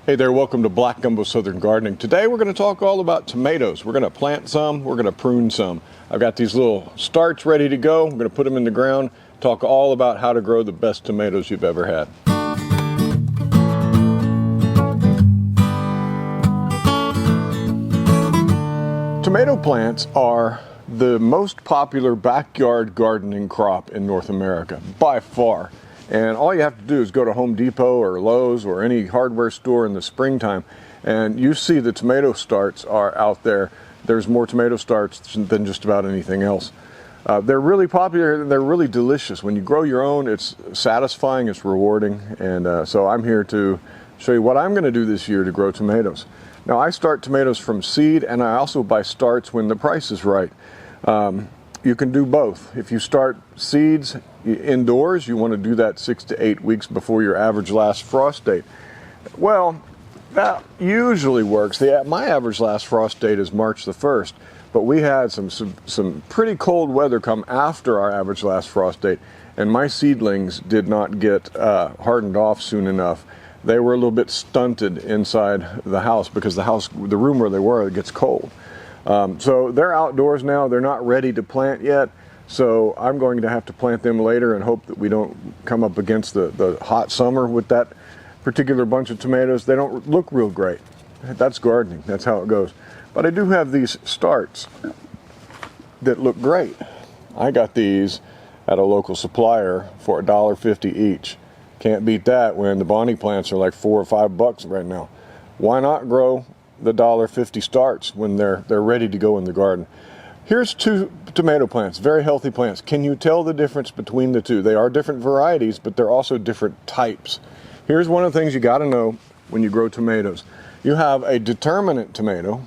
Hey there, welcome to Black Gumbo Southern Gardening. Today we're going to talk all about tomatoes. We're going to plant some, we're going to prune some. I've got these little starts ready to go. We're going to put them in the ground, talk all about how to grow the best tomatoes you've ever had. Tomato plants are the most popular backyard gardening crop in North America, by far. And all you have to do is go to Home Depot or Lowe's or any hardware store in the springtime, and you see the tomato starts are out there. There's more tomato starts than just about anything else. They're really popular and they're really delicious. When you grow your own, it's satisfying, it's rewarding, and so I'm here to show you what I'm going to do this year to grow tomatoes. Now, I start tomatoes from seed, and I also buy starts when the price is right. You can do both. If you start seeds indoors, you want to do that 6 to 8 weeks before your average last frost date. Well, that usually works. My average last frost date is March the 1st, but we had some pretty cold weather come after our average last frost date, and my seedlings did not get hardened off soon enough. They were a little bit stunted inside the house because the room where they were, it gets cold. So they're outdoors now. They're not ready to plant yet. So I'm going to have to plant them later and hope that we don't come up against the hot summer with that particular bunch of tomatoes. They don't look real great. That's gardening. That's how it goes. But I do have these starts that look great. I got these at a local supplier for $1.50 each. Can't beat that when the Bonnie plants are like $4 or $5 right now. Why not grow the $1.50 starts when they're ready to go in the garden? Here's two tomato plants, very healthy plants. Can you tell the difference between the two? They are different varieties, but they're also different types. Here's one of the things you got to know when you grow tomatoes. You have a determinate tomato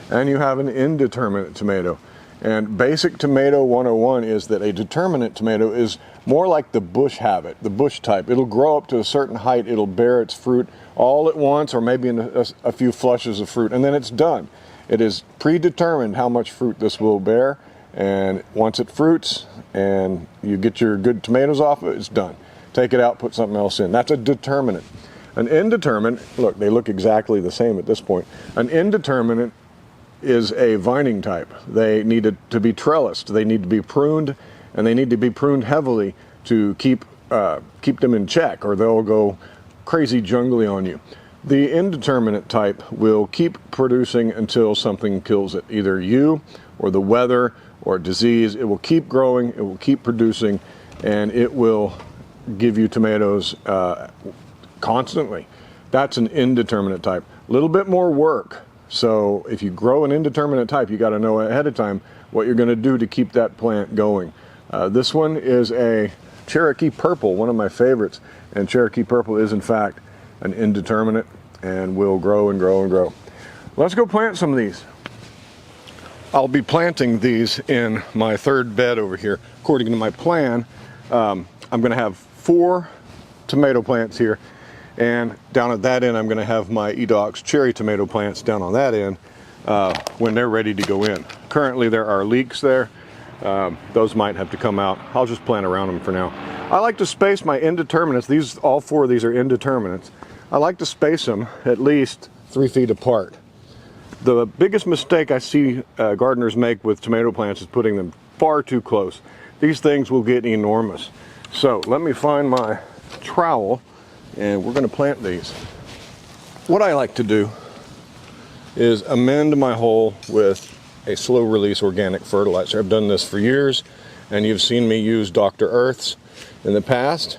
and you have an indeterminate tomato. And basic tomato 101 is that a determinate tomato is more like the bush habit, the bush type. It'll grow up to a certain height, it'll bear its fruit all at once or maybe in a few flushes of fruit, and then it's done. It is predetermined how much fruit this will bear, and once it fruits and you get your good tomatoes off of it, it's done. Take it out, put something else in. That's a determinate. An indeterminate, look, they look exactly the same at this point. An indeterminate is a vining type. They need to be trellised, they need to be pruned, and they need to be pruned heavily to keep them in check, or they'll go crazy jungly on you. The indeterminate type will keep producing until something kills it, either you or the weather or disease. It will keep growing, it will keep producing, and it will give you tomatoes constantly. That's an indeterminate type. A little bit more work. So if you grow an indeterminate type, you got to know ahead of time what you're going to do to keep that plant going. This one is a Cherokee Purple, one of my favorites, and Cherokee Purple is in fact an indeterminate and will grow and grow and grow. Let's go plant some of these. I'll be planting these in my third bed over here. According to my plan, I'm going to have 4 tomato plants here, and down at that end I'm going to have my Edox cherry tomato plants down on that end when they're ready to go in. Currently there are leeks there. Those might have to come out. I'll just plant around them for now. I like to space my indeterminates. All 4 of these are indeterminates. I like to space them at least 3 feet apart. The biggest mistake I see gardeners make with tomato plants is putting them far too close. These things will get enormous. So let me find my trowel and we're going to plant these. What I like to do is amend my hole with a slow release organic fertilizer. I've done this for years, and you've seen me use Dr. Earth's in the past.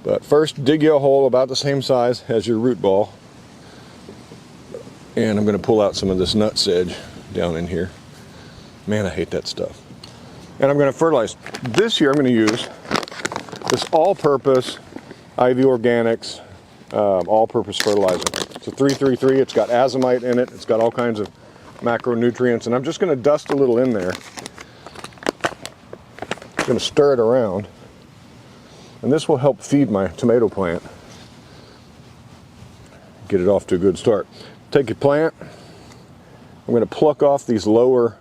But first, dig you a hole about the same size as your root ball. And I'm going to pull out some of this nutsedge down in here. Man, I hate that stuff. And I'm going to fertilize. This year I'm going to use this all-purpose Ivy Organics all-purpose fertilizer. It's a 333. It's got azomite in it. It's got all kinds of macronutrients, and I'm just going to dust a little in there. I'm going to stir it around, and this will help feed my tomato plant. Get it off to a good start. Take your plant. I'm going to pluck off these lower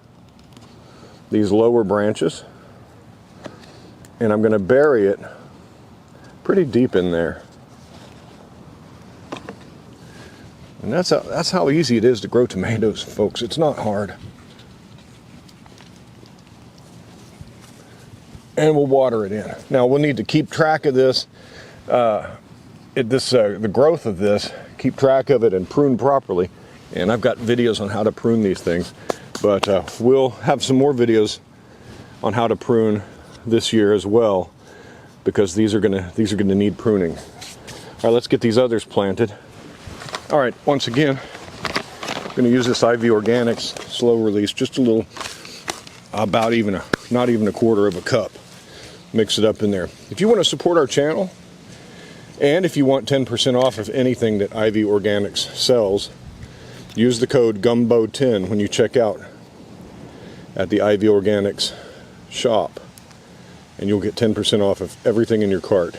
branches, and I'm going to bury it pretty deep in there. And that's how easy it is to grow tomatoes, folks. It's not hard. And we'll water it in. Now we'll need to keep track of this, the growth of this, keep track of it and prune properly. And I've got videos on how to prune these things, but we'll have some more videos on how to prune this year as well, because these are gonna need pruning. All right, let's get these others planted. All right, once again, I'm going to use this IV Organics slow release, just a little, not even a quarter of a cup. Mix it up in there. If you want to support our channel, and if you want 10% off of anything that IV Organics sells, use the code GUMBO10 when you check out at the IV Organics shop, and you'll get 10% off of everything in your cart.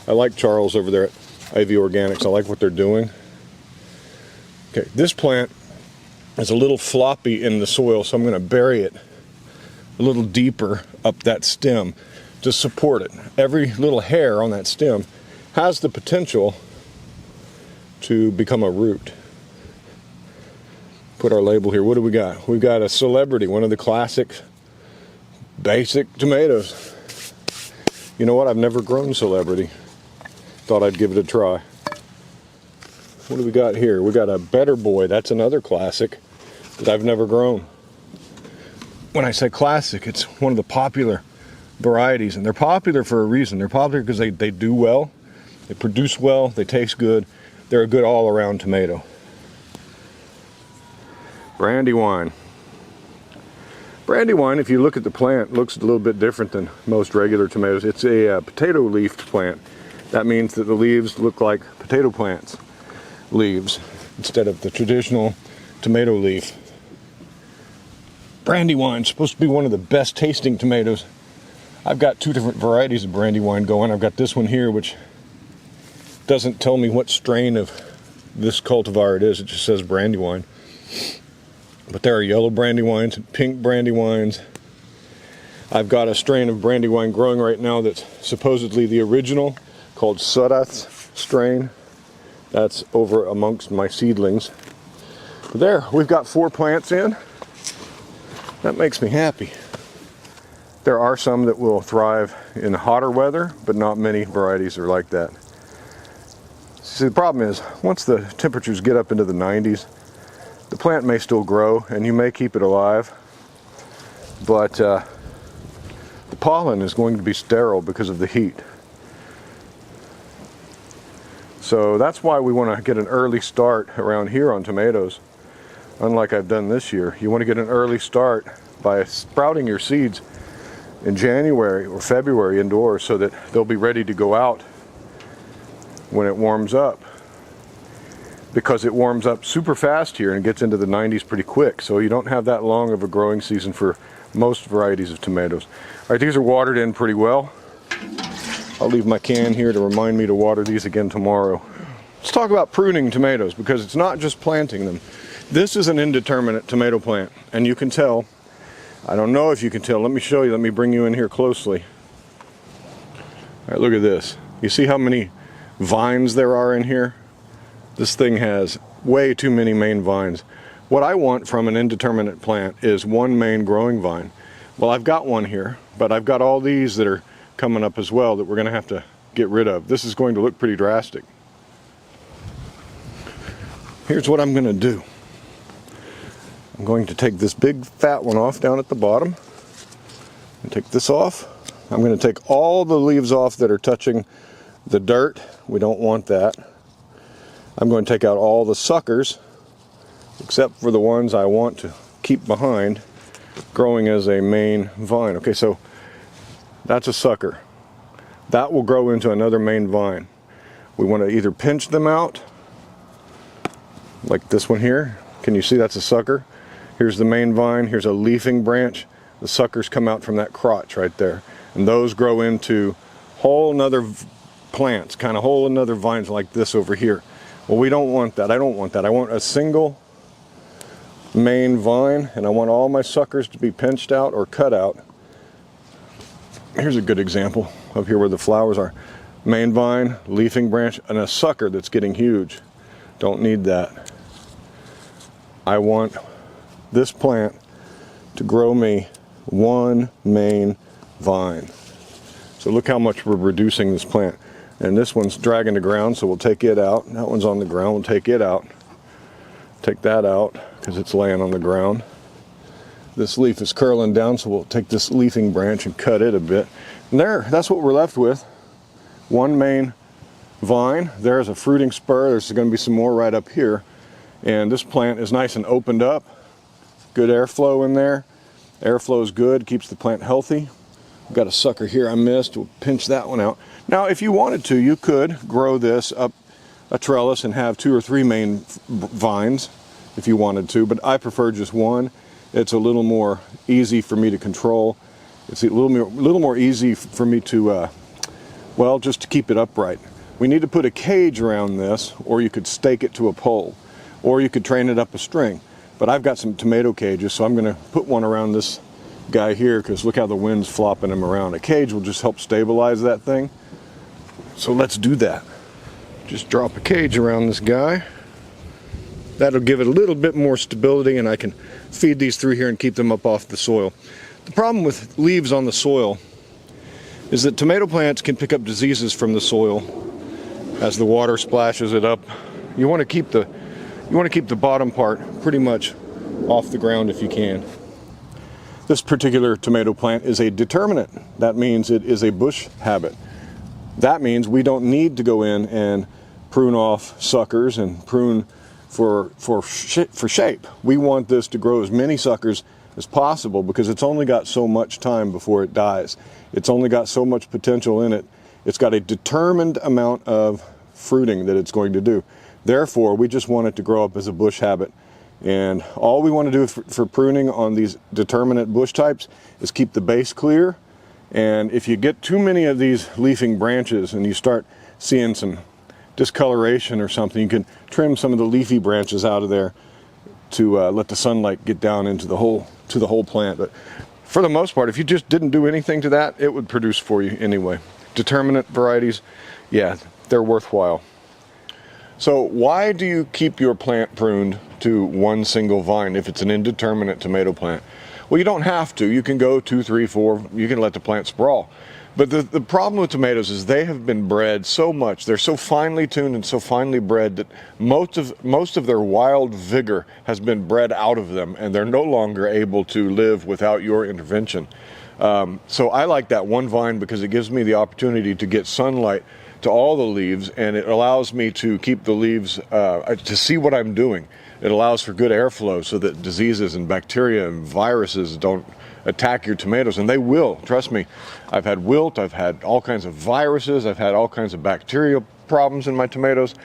I like Charles over there at IV Organics. I like what they're doing. Okay, this plant is a little floppy in the soil, so I'm going to bury it a little deeper up that stem to support it. Every little hair on that stem has the potential to become a root. Put our label here. What do we got? We've got a Celebrity, one of the classic basic tomatoes. You know what? I've never grown Celebrity. Thought I'd give it a try. What do we got here? We got a Better Boy. That's another classic that I've never grown. When I say classic, it's one of the popular varieties, and they're popular for a reason. They're popular because they do well, they produce well, they taste good. They're a good all-around tomato. Brandywine. Brandywine, if you look at the plant, looks a little bit different than most regular tomatoes. It's a potato-leafed plant. That means that the leaves look like potato plants leaves instead of the traditional tomato leaf. Brandywine's supposed to be one of the best tasting tomatoes. I've got two different varieties of Brandywine going. I've got this one here, which doesn't tell me what strain of this cultivar it is. It just says Brandywine. But there are yellow Brandywines and pink Brandywines. I've got a strain of Brandywine growing right now that's supposedly the original, called Surath's strain. That's over amongst my seedlings. But there, we've got 4 plants in. That makes me happy. There are some that will thrive in hotter weather, but not many varieties are like that. See, the problem is, once the temperatures get up into the 90s, the plant may still grow, and you may keep it alive, but the pollen is going to be sterile because of the heat. So that's why we want to get an early start around here on tomatoes. Unlike I've done this year, you want to get an early start by sprouting your seeds in January or February indoors so that they'll be ready to go out when it warms up. Because it warms up super fast here and gets into the 90s pretty quick, so you don't have that long of a growing season for most varieties of tomatoes. All right, these are watered in pretty well. I'll leave my can here to remind me to water these again tomorrow. Let's talk about pruning tomatoes, because it's not just planting them. This is an indeterminate tomato plant, and you can tell. I don't know if you can tell. Let me show you. Let me bring you in here closely. All right, look at this. You see how many vines there are in here? This thing has way too many main vines. What I want from an indeterminate plant is one main growing vine. Well, I've got one here, but I've got all these that are coming up as well that we're going to have to get rid of. This is going to look pretty drastic. Here's what I'm going to do. I'm going to take this big fat one off down at the bottom and take this off. I'm going to take all the leaves off that are touching the dirt. We don't want that. I'm going to take out all the suckers except for the ones I want to keep behind growing as a main vine. Okay, so that's a sucker. That will grow into another main vine. We want to either pinch them out, like this one here. Can you see that's a sucker? Here's the main vine, here's a leafing branch. The suckers come out from that crotch right there. And those grow into whole nother plants, kind of whole another vines like this over here. Well, we don't want that. I don't want that. I want a single main vine, and I want all my suckers to be pinched out or cut out. Here's a good example of here where the flowers are. Main vine, leafing branch, and a sucker that's getting huge. Don't need that. I want this plant to grow me one main vine. So look how much we're reducing this plant. And this one's dragging the ground, so we'll take it out. That one's on the ground, we'll take it out. Take that out because it's laying on the ground. This leaf is curling down, so we'll take this leafing branch and cut it a bit. And there, that's what we're left with. One main vine. There's a fruiting spur. There's going to be some more right up here. And this plant is nice and opened up. Good airflow in there. Airflow is good, keeps the plant healthy. I've got a sucker here I missed. We'll pinch that one out. Now, if you wanted to, you could grow this up a trellis and have 2 or 3 main vines if you wanted to, but I prefer just one. It's a little more easy for me to control. It's a little more easy for me to, well, just to keep it upright. We need to put a cage around this, or you could stake it to a pole, or you could train it up a string. But I've got some tomato cages, so I'm going to put one around this guy here, because look how the wind's flopping him around. A cage will just help stabilize that thing. So let's do that. Just drop a cage around this guy. That'll give it a little bit more stability, and I can feed these through here and keep them up off the soil. The problem with leaves on the soil is that tomato plants can pick up diseases from the soil as the water splashes it up. You want to keep the bottom part pretty much off the ground if you can. This particular tomato plant is a determinate. That means it is a bush habit. That means we don't need to go in and prune off suckers and prune for shape. We want this to grow as many suckers as possible because it's only got so much time before it dies. It's only got so much potential in it. It's got a determined amount of fruiting that it's going to do. Therefore, we just want it to grow up as a bush habit. And all we want to do for pruning on these determinate bush types is keep the base clear. And if you get too many of these leafing branches and you start seeing some discoloration or something, you can trim some of the leafy branches out of there to let the sunlight get down into the whole plant. But for the most part, if you just didn't do anything to that, it would produce for you anyway. Determinate varieties, yeah, they're worthwhile. So why do you keep your plant pruned to one single vine if it's an indeterminate tomato plant? Well, you don't have to. You can go 2, 3, 4. You can let the plant sprawl. But the problem with tomatoes is they have been bred so much. They're so finely tuned and so finely bred that most of their wild vigor has been bred out of them, and they're no longer able to live without your intervention. So I like that one vine because it gives me the opportunity to get sunlight to all the leaves, and it allows me to keep the leaves, to see what I'm doing. It allows for good airflow so that diseases and bacteria and viruses don't attack your tomatoes, and they will, trust me. I've had wilt, I've had all kinds of viruses, I've had all kinds of bacterial problems in my tomatoes.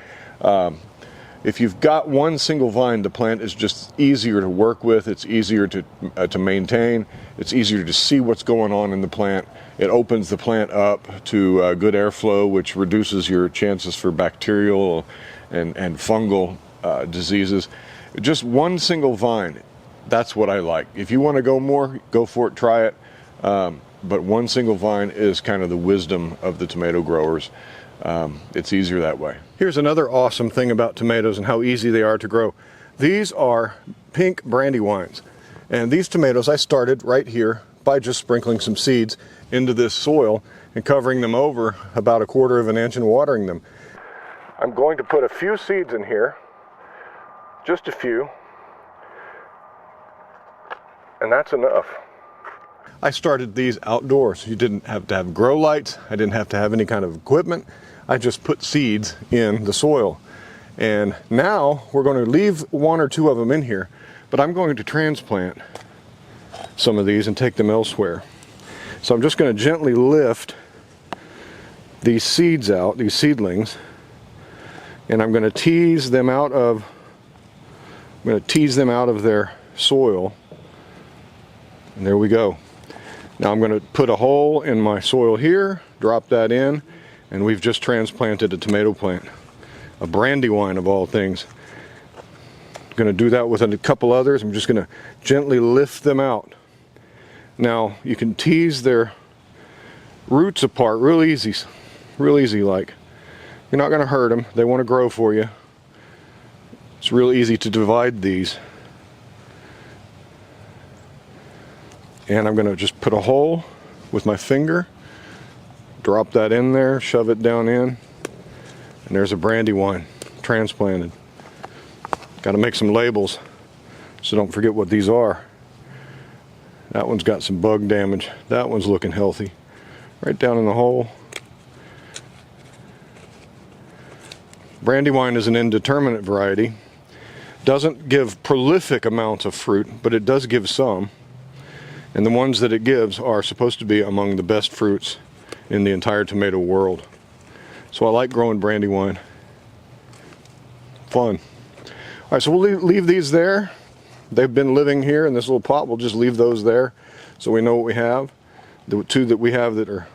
If you've got one single vine, the plant is just easier to work with, it's easier to maintain, it's easier to see what's going on in the plant. It opens the plant up to good airflow, which reduces your chances for bacterial and fungal diseases. Just one single vine, that's what I like. If you want to go more, go for it, try it. But one single vine is kind of the wisdom of the tomato growers. It's easier that way. Here's another awesome thing about tomatoes and how easy they are to grow. These are pink brandywines. And these tomatoes I started right here by just sprinkling some seeds into this soil and covering them over about 1/4 of an inch and watering them. I'm going to put a few seeds in here, just a few, and that's enough. I started these outdoors. You didn't have to have grow lights. I didn't have to have any kind of equipment. I just put seeds in the soil. And now we're going to leave 1 or 2 of them in here, but I'm going to transplant some of these and take them elsewhere. So I'm just going to gently lift these seeds out, these seedlings, and I'm going to tease them out of their soil. And there we go. Now I'm going to put a hole in my soil here, drop that in, and we've just transplanted a tomato plant, a brandywine of all things. I'm going to do that with a couple others. I'm just going to gently lift them out. Now you can tease their roots apart real easy like. You're not going to hurt them. They want to grow for you. It's real easy to divide these. And I'm going to just put a hole with my finger, drop that in there, shove it down in, and there's a Brandywine transplanted. Got to make some labels so don't forget what these are. That one's got some bug damage. That one's looking healthy. Right down in the hole. Brandywine is an indeterminate variety. Doesn't give prolific amounts of fruit, but it does give some. And the ones that it gives are supposed to be among the best fruits in the entire tomato world. So I like growing Brandywine. Fun. All right, so we'll leave these there. They've been living here in this little pot. We'll just leave those there so we know what we have. The two that we have that are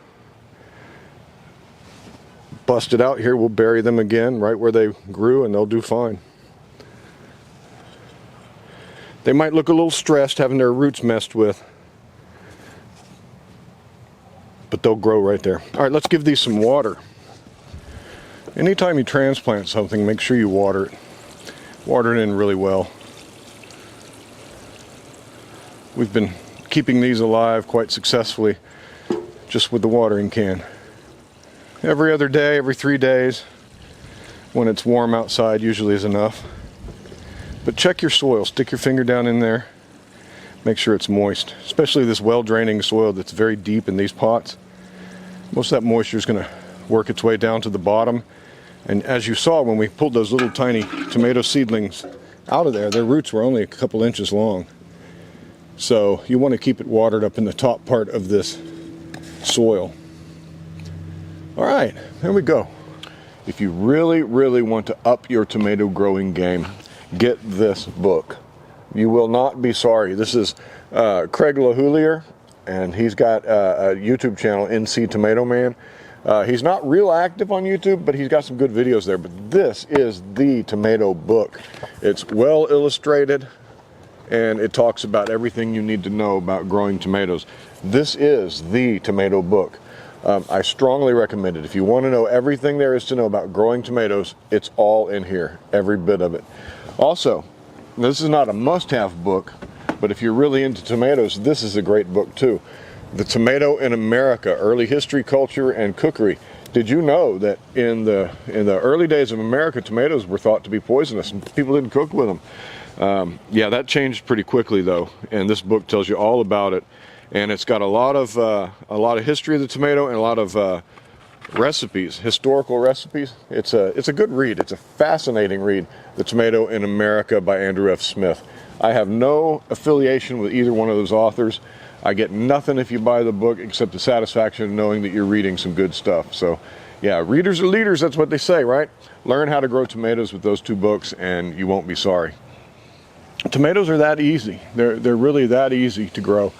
busted out here, we'll bury them again right where they grew, and they'll do fine. They might look a little stressed having their roots messed with, but they'll grow right there. All right, let's give these some water. Anytime you transplant something, make sure you water it. Water it in really well. We've been keeping these alive quite successfully just with the watering can. Every other day, every 3 days, when it's warm outside, usually is enough. But check your soil, stick your finger down in there, make sure it's moist, especially this well-draining soil that's very deep in these pots. Most of that moisture is going to work its way down to the bottom, and as you saw when we pulled those little tiny tomato seedlings out of there, their roots were only a couple inches long. So you want to keep it watered up in the top part of this soil. All right, there we go. If you really, really want to up your tomato growing game, get this book. You will not be sorry. This is Craig LaHoulier, and he's got a YouTube channel, NC Tomato Man. He's not real active on YouTube, but he's got some good videos there. But this is the tomato book. It's well illustrated, and it talks about everything you need to know about growing tomatoes. This is the tomato book. I strongly recommend it. If you want to know everything there is to know about growing tomatoes, it's all in here, every bit of it. Also, this is not a must-have book, but if you're really into tomatoes, this is a great book too. The Tomato in America, Early History, Culture, and Cookery. Did you know that in the early days of America, tomatoes were thought to be poisonous and people didn't cook with them? Yeah, that changed pretty quickly though, and this book tells you all about it. And it's got a lot of history of the tomato and a lot of recipes, historical recipes. It's a good read. It's a fascinating read. The Tomato in America by Andrew F. Smith. I have no affiliation with either one of those authors. I get nothing if you buy the book except the satisfaction of knowing that you're reading some good stuff. So yeah, readers are leaders, that's what they say, right? Learn how to grow tomatoes with those two books and you won't be sorry. Tomatoes are that easy. They're really that easy to grow.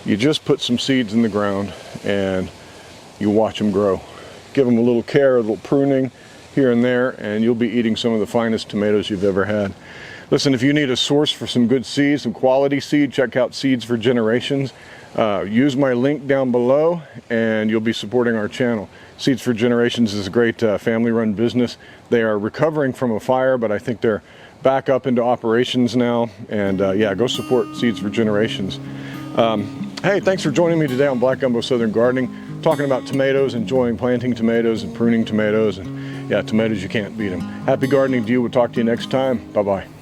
You just put some seeds in the ground and you watch them grow. Give them a little care, a little pruning here and there, and you'll be eating some of the finest tomatoes you've ever had. Listen, if you need a source for some good seeds, some quality seed, check out Seeds for Generations. Use my link down below and you'll be supporting our channel. Seeds for Generations is a great family-run business. They are recovering from a fire, but I think they're back up into operations now. And yeah, go support Seeds for Generations. Hey, thanks for joining me today on Black Gumbo Southern Gardening, talking about tomatoes, enjoying planting tomatoes and pruning tomatoes, and yeah, tomatoes, you can't beat them. Happy gardening to you. We'll talk to you next time. Bye-bye.